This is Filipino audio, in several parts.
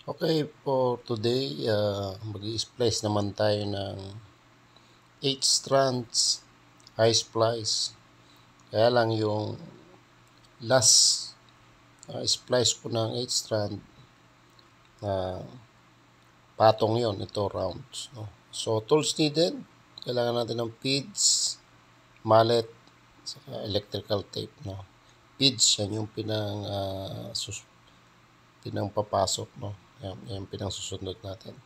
Okay, for today, mag-i-splice naman tayo ng 8 strands high splice. Kaya lang yung last splice ko ng 8 strand na patong yon, ito rounds. No? So, tools needed, kailangan natin ng PIDS, mallet, saka electrical tape. No? PIDS, yan yung pinang papasok. No? Yan pinang susunod natin.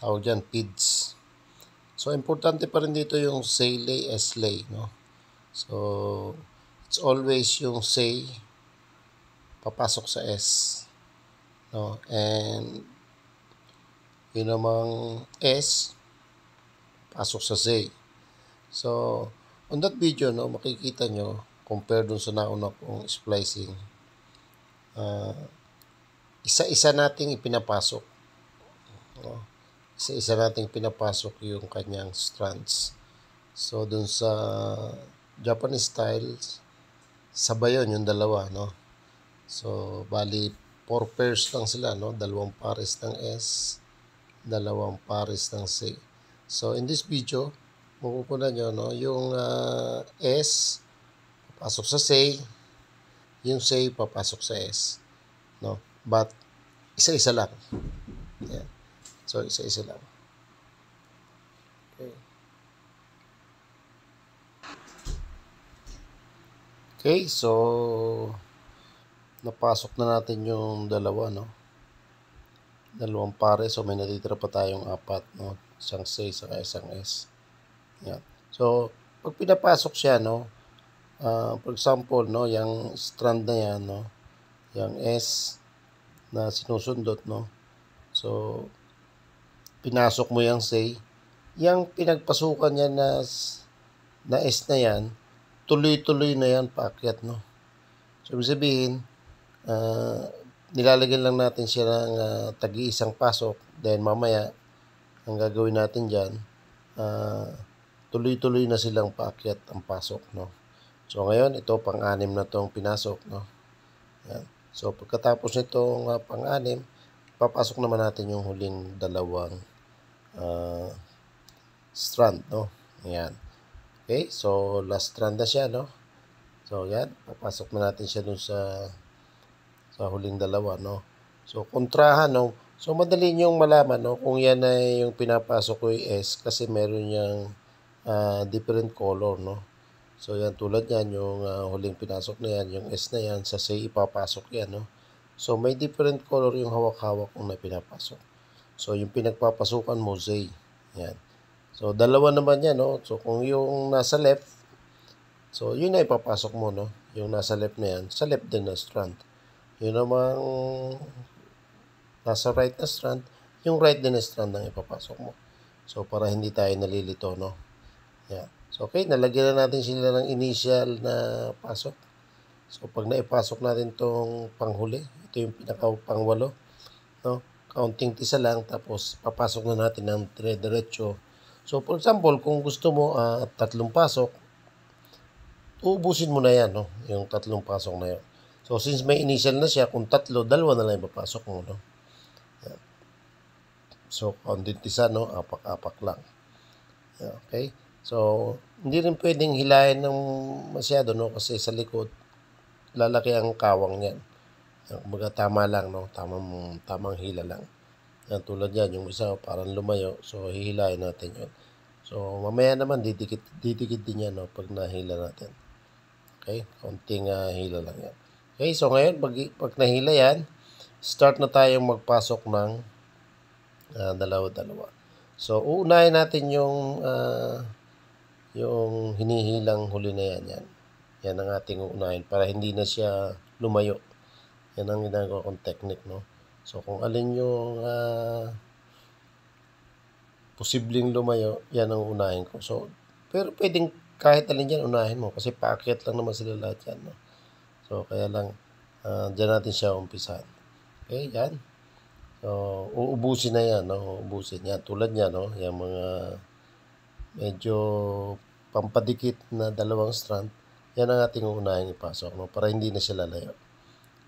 Tawag dyan, PIDS. So, importante pa rin dito yung say lay, S lay, no? So, it's always yung say papasok sa S, no? And yun namang S pasok sa say. So, on that video, no, makikita nyo, compare dun sa nauna kong splicing, isa-isa nating ipinapasok, no? Isa-isa nating pinapasok yung kanyang strands. So, dun sa Japanese style, sabay yun yung dalawa, no? So, bali, 4 pairs lang sila, no? Dalawang pares ng S, dalawang pares ng C. So, in this video, mapupunan nyo, no? Yung S, papasok sa C, yung C, papasok sa S, no? But, isa-isa lang. Yeah. So, isa-isa lang. Okay. Okay, so napasok na natin yung dalawa, no? Dalawang pare, so may natitira pa tayong apat, no? Isang C, saka isang S. Yan. So, pag pinapasok siya, no? For example, no, yung strand na yan, no? Yung S na sinusundot, no? So, pinasok mo yung C. Yung pinagpasukan niya na S na yan, tuloy-tuloy na yan paakyat, no? So, ibig sabihin, nilalagyan lang natin siya ng tagi-isang pasok. Then, mamaya, ang gagawin natin dyan, tuloy-tuloy na silang paakyat ang pasok, no? So, ngayon, ito, pang-anim na itong pinasok, no? Yan. So, pagkatapos nitong pang-anim, papasok naman natin yung huling dalawang strand, no? Ayan. Okay, so last strand na siya, no? So, yan, papasok na natin siya dun sa huling dalawa, no? So, kontrahan, no? So, madali niyong malaman, no? Kung yan ay yung pinapasok ko yung S kasi meron niyang different color, no? So, yan, tulad yan, yung huling pinasok na yan, yung S na yan, sa C ipapasok yan, no? So, may different color yung hawak-hawak kung na pinapasok. So, yung pinagpapasukan mo, Z. Yan. So, dalawa naman yan, no? So, kung yung nasa left, so, yun na ipapasok mo, no? Yung nasa left na yan, sa left din na strand. Yun namang nasa right na strand, yung right din na strand ang ipapasok mo. So, para hindi tayo nalilito, no? Yan. So, okay, nalagyan na natin sila ng initial na pasok. So, pag naipasok natin tong panghuli, ito yung pinaka-pangwalo, no? Counting tisa lang, tapos papasok na natin ng dire-diretso. So, for example, kung gusto mo tatlong pasok, uubusin mo na yan, no? Yung tatlong pasok na yan. So, since may initial na siya, kung tatlo, dalawa na lang ipapasok mo, no? Yan. So, counting tisa, no? Apak-apak lang. Yan, okay? So, hindi rin pwedeng hilahin ng masyado, no? Kasi sa likod, lalaki ang kawang yan. Kumbaga tama lang, no? Tamang hila lang. Yan, tulad yan, yung isa parang lumayo, so hihilahin natin yun. So, mamaya naman, didikit din yan, no? Pag nahila natin. Okay? Konting hila lang yan. Okay, so ngayon, pag nahila yan, start na tayong magpasok ng dalawa-dalawa. So, uunahin natin yung hinihilang huli na yan. Yan ang ating uunahin para hindi na siya lumayo. Yan ang ginagawa kong technique, no? So, kung alin yung posibleng lumayo, yan ang unahin ko. So, pero pwedeng kahit alin yan, unahin mo. Kasi paakyat lang naman sila lahat yan, no? So, kaya lang, dyan natin siya umpisahan. Okay, yan. So, uubusin na yan, no? Uubusin. Yan, tulad niya, no? Yung mga medyo pampadikit na dalawang strand, yan ang ating uunahin ipasok, no? Para hindi na siya lalayo.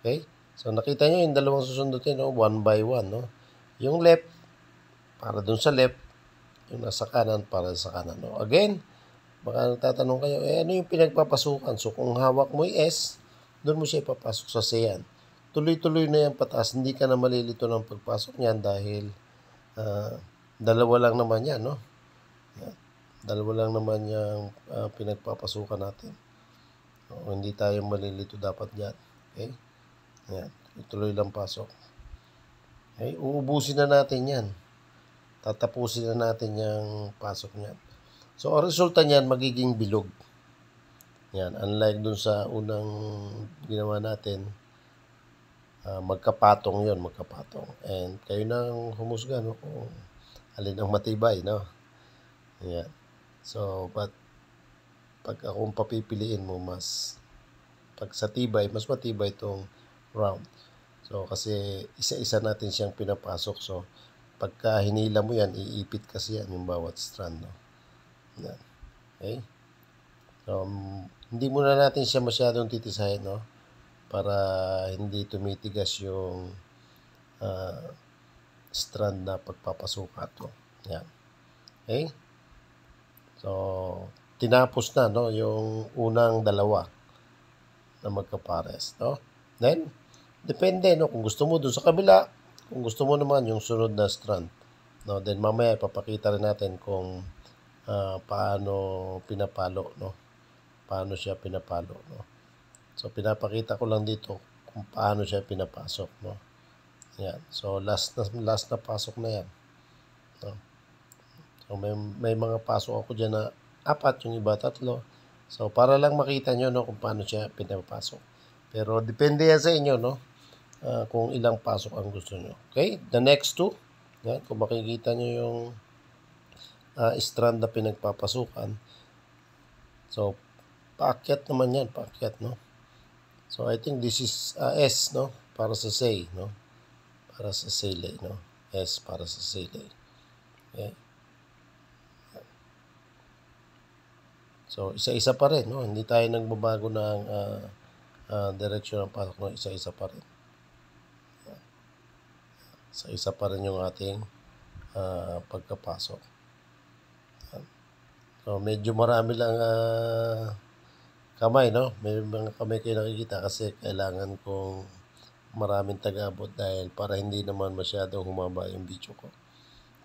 Okay? So, nakita nyo yung dalawang susundutin, no? One by one, no? Yung left, para dun sa left. Yung nasa kanan, para sa kanan. No? Again, baka nagtatanong kayo, ano yung pinagpapasukan? So, kung hawak mo yung S, doon mo siya ipapasok sa C yan. Tuloy-tuloy na yan pataas. Hindi ka na malilito ng pagpasok niyan dahil dalawa lang naman yan, no? Yan. Dalawa lang naman yung pinagpapasukan natin. So, hindi tayo malilito dapat dyan. Okay? Yan. Tuloy lang pasok. Okay? Uubusin na natin yan. Tatapusin na natin yung pasok niyan. So, ang resulta niyan, magiging bilog. Yan. Unlike dun sa unang ginawa natin, magkapatong yon, magkapatong. And kayo nang humusga, no, kung alin ang matibay, no? Yan. So, but pag akong papipiliin mo, pag sa tibay, mas matibay itong round. So, kasi isa-isa natin siyang pinapasok. So, pagka hinila mo yan, iipit kasi yan yung bawat strand, no? Yan. Okay? So, hindi muna natin siya masyadong titisahin, no? Para hindi tumitigas yung strand na pagpapasukat, no? Yan. Okay? So, tinapos na, no, yung unang dalawa na magkapares, no? Then, depende, no, kung gusto mo dun sa kabila, kung gusto mo naman yung sunod na strand, no, then mamaya ipapakita rin natin kung paano pinapalo, no? Paano siya pinapalo, no? So, pinapakita ko lang dito kung paano siya pinapasok, no? Yan. So, last na pasok na yan, no? So, may mga pasok ako dyan na 4, yung iba 3. So, para lang makita nyo, no, kung paano siya pinapasok. Pero, depende yan sa inyo, no? Kung ilang pasok ang gusto nyo. Okay? The next 2. Yan. Kung makikita nyo yung strand na pinagpapasukan. So, paakyat naman yan. Paakyat, no? So, I think this is S, no? Para sa say, no? Para sa sele, no? S para sa sele. Okay? So, isa-isa pa rin, no? Hindi tayo nagbabago ng direksyon ng pasok, no? Isa-isa pa rin. Isa-isa pa rin yung ating pagkapasok. So, medyo marami lang kamay, no? May mga kamay kayo nakikita kasi kailangan kong maraming taga-abot dahil para hindi naman masyadong humaba yung video ko.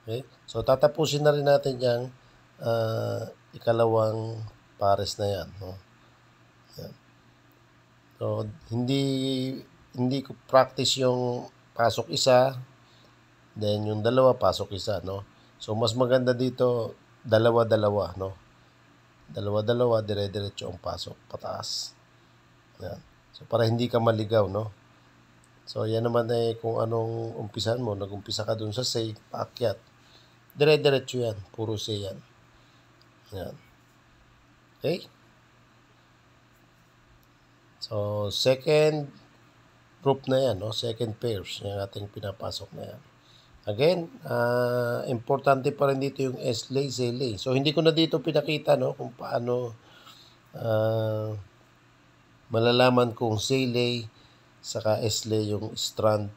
Okay? So, tatapusin na rin natin yung ikalawang pares na yan, no? Yan. So, hindi ko practice yung pasok isa, then yung dalawa pasok isa, no? So, mas maganda dito, dalawa-dalawa, no? Dalawa-dalawa, dire-diretso ang pasok, pataas. Yan. So, para hindi ka maligaw, no? So, yan naman kung anong umpisan mo. Nag-umpisa ka dun sa say, paakyat. Dire-diretso yan. Puro say yan. Yan. Okay? So, second group na yan, no? Second pairs, yung ating pinapasok na yan. Again, importante pa rin dito yung S-lay, Z-lay. So, hindi ko na dito pinakita, no, kung paano malalaman kung Z-lay saka S-lay yung strand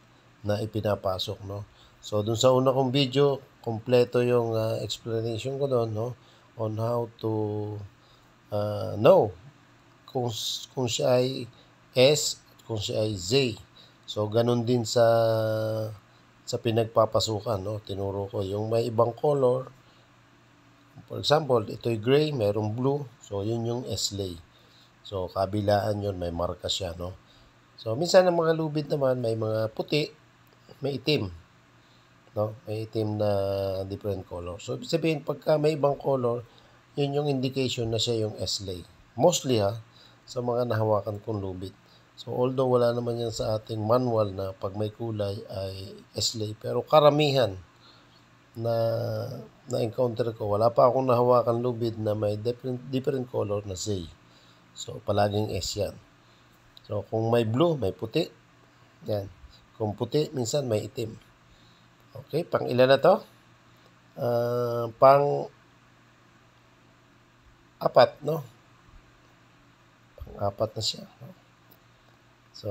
na ipinapasok, no. So, dun sa una kong video, kompleto yung explanation ko doon, no, on how to know kung siya ay S at kung siya ay Z. So, ganun din sa pinagpapasukan, no? Tinuro ko yung may ibang color. For example, ito'y gray, mayroong blue. So, yun yung S-lay. So, kabilaan yun, may marka siya, no? So, minsan ang mga lubid naman, may mga puti, may itim, no? May itim na different color. So, ibig sabihin, pagka may ibang color, yun yung indication na siya yung S-lay. Mostly, sa mga nahawakan kong lubid. So, although wala naman yan sa ating manual na pag may kulay ay S-lay, pero karamihan na encounter ko, wala pa akong nahawakan lubid na may different color na Z. So, palaging S yan. So, kung may blue, may puti. Yan. Kung puti, minsan may itim. Okay, pang ilan na to? Pang 4, no? Pang 4 na siya, no? So,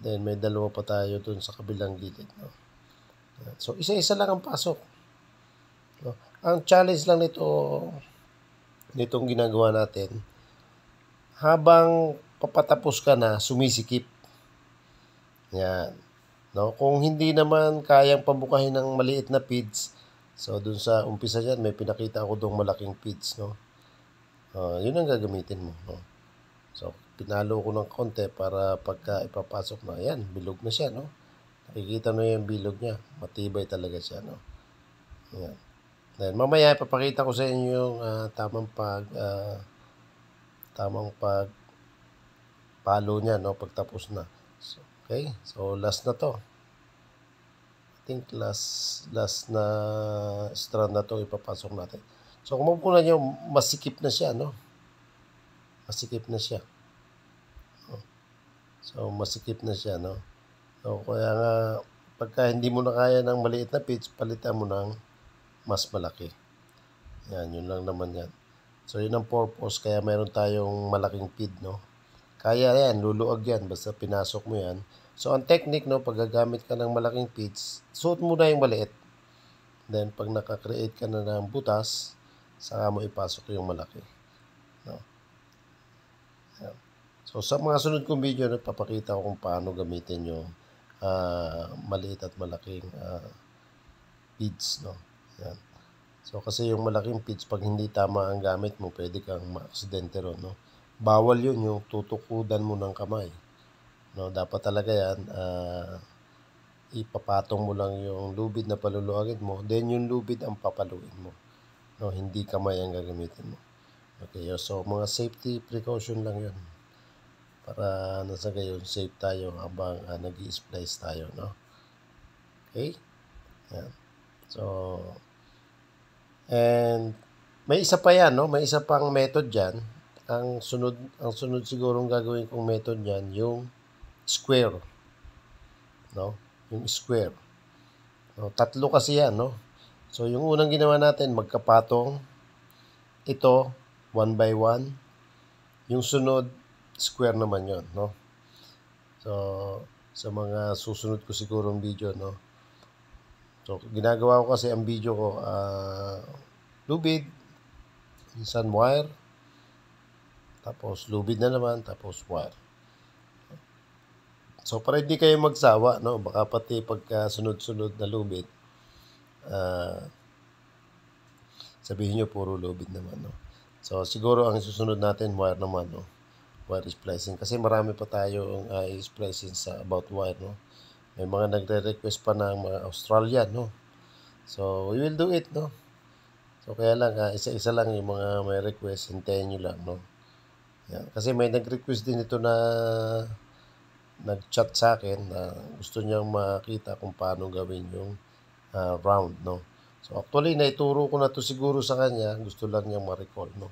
then may dalawa pa tayo dun sa kabilang gilid, no? So, isa-isa lang ang pasok. No? Ang challenge lang nitong ginagawa natin, habang papatapos ka na, sumisikip. Yan. No? Kung hindi naman kayang pabukahin ng maliit na feeds, so dun sa umpisa dyan, may pinakita ako dong malaking feeds. No? Yun ang gagamitin mo. No? So, pinalo ko ng konti para pagka ipapasok na, yan, bilog na siya. No? Nakikita mo yung bilog niya. Matibay talaga siya. No? Yan. Then, mamaya ipapakita ko sa inyo yung tamang palo niya, no, pagtapos na. So, okay, so last na to. I think last na strand na to ipapasok natin. So, kung mapunan nyo, masikip na siya, no? Masikip na siya. So, masikip na siya, no? So, kaya nga, pagka hindi mo na kaya ng maliit na pitch, palitan mo ng mas malaki. Yan, yun lang naman yan. So, yun ang purpose. Kaya meron tayong malaking feed, no? Kaya yan, luluag yan. Basta pinasok mo yan. So, ang technique, no, pag gagamit ka ng malaking feeds, suot mo na yung maliit. Then, pag nakakreate ka na ng butas, saka mo ipasok yung malaki. No? Yan. So, sa mga sunod kong video, papakita ko kung paano gamitin yung maliit at malaking feeds, no? Yan. So, kasi yung malaking feeds, pag hindi tama ang gamit mo, pwede kang ma-aksidente ron, no? Bawal yun, yung tutukudan mo ng kamay. No, dapat talaga yan, ipapatong mo lang yung lubid na paluluagin mo, then yung lubid ang papaluin mo. No, hindi kamay ang gagamitin mo. Okay, so mga safety precaution lang yun. Para nasa gayon, safe tayo habang nag-i-splice tayo, no? Okay? Yan. So, and may isa pa yan, no? May isa pang method dyan. Ang sunod sigurong gagawin kong method dyan, yung square. No? Yung square. No? Tatlo kasi yan, no? So, yung unang ginawa natin, magkapatong. Ito, 1 by 1. Yung sunod, square naman yon, no? So, sa mga susunod ko sigurong video, no? So, ginagawa ko kasi ang video ko, lubid, minsan wire, tapos lubid na naman, tapos wire. So, para hindi kayo magsawa, no? Baka pati pagka sunod-sunod na lubid, sabihin nyo puro lubid naman, no? So, siguro ang susunod natin, wire naman, no? Wire splicing. Kasi marami pa tayong splicing sa about wire, no? May mga nagre-request pa ng mga Australian, no? So, we will do it, no? So, kaya lang, isa-isa lang yung mga may request, hintayin nyo lang, no? Yan. Kasi may nag-request din ito na nag-chat sa akin na gusto niyang makita kung paano gawin yung round, no? So, actually, naituro ko na to siguro sa kanya. Gusto lang niyang ma-recall, no?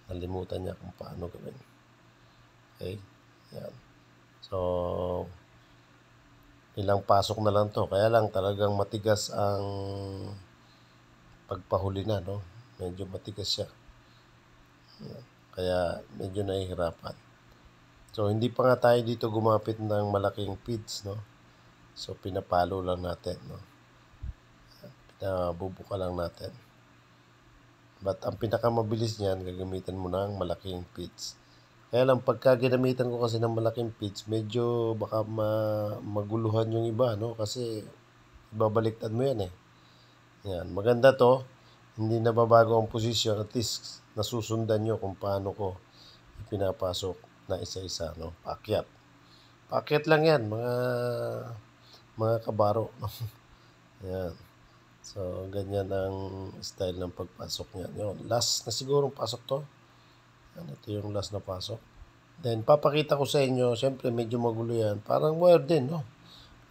Nalimutan niya kung paano gawin. Okay? Yan. So, ilang pasok na lang to. Kaya lang talagang matigas ang pagpahuli na, no? Medyo matigas siya. Kaya medyo nahihirapan. So, hindi pa nga tayo dito gumapit ng malaking feeds, no? So, pinapalo lang natin, no? Pinabubuka lang natin. But, ang pinakamabilis niyan, gagamitan mo ng malaking feeds. Kaya lang, pagka ginamitan ko kasi ng malaking feeds, medyo baka maguluhan yung iba, no? Kasi, ibabaliktad mo yan, eh. Yan. Maganda to. Hindi nababago ang posisyon. At least, nasusundan nyo kung paano ko ipinapasok na isa-isa, no? Paakyat. Paakyat lang yan, mga kabaro, no? Yan. So, ganyan ang style ng pagpasok niyan. Yun. Last na sigurong pasok to. Yan, ito yung last na pasok. Then, papakita ko sa inyo, syempre medyo magulo yan. Parang wire din, no?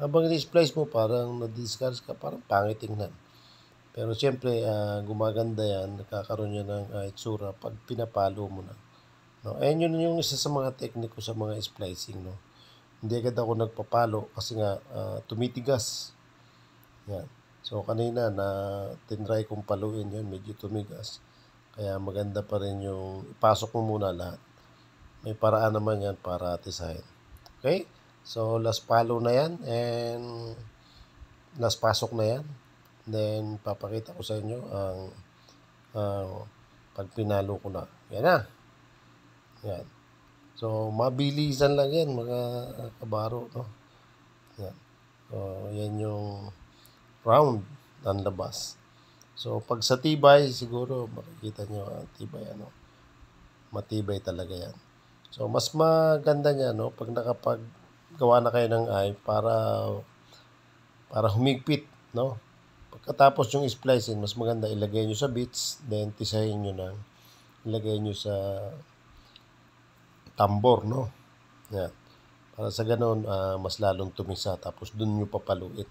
Habang i-splice mo, parang na-discards ka, parang pangit tingnan. Pero syempre, gumaganda yan, nakakaroon yan ng itsura pag pinapalo mo na. No? Ayan yun yung isa sa mga tekniko sa mga splicing, no? Hindi agad ako nagpapalo kasi nga tumitigas. Yan. So, kanina na tinry kong paluin yan, medyo tumigas. Kaya maganda pa rin yung ipasok mo muna lahat. May paraan naman yan para atisahin. Okay? So, last palo na yan. And last pasok na yan. Then, papakita ko sa inyo ang pag pinalo ko na. Yan na. Yan. So, mabilisan lang yan, mga kabaro, no? Yan. So, yan yung round ng labas. So, pag sa tibay, siguro makikita nyo ang tibay, ano? Matibay talaga yan. So, mas maganda niya, no? Pag nakapaggawa na kayo ng eye para humigpit, no? Pagkatapos yung splicing, mas maganda ilagay nyo sa bits, then tisahin nyo na ilagay nyo sa tambor, no? Yan. Para sa ganun, mas lalong tumisa, tapos dun nyo papaluit.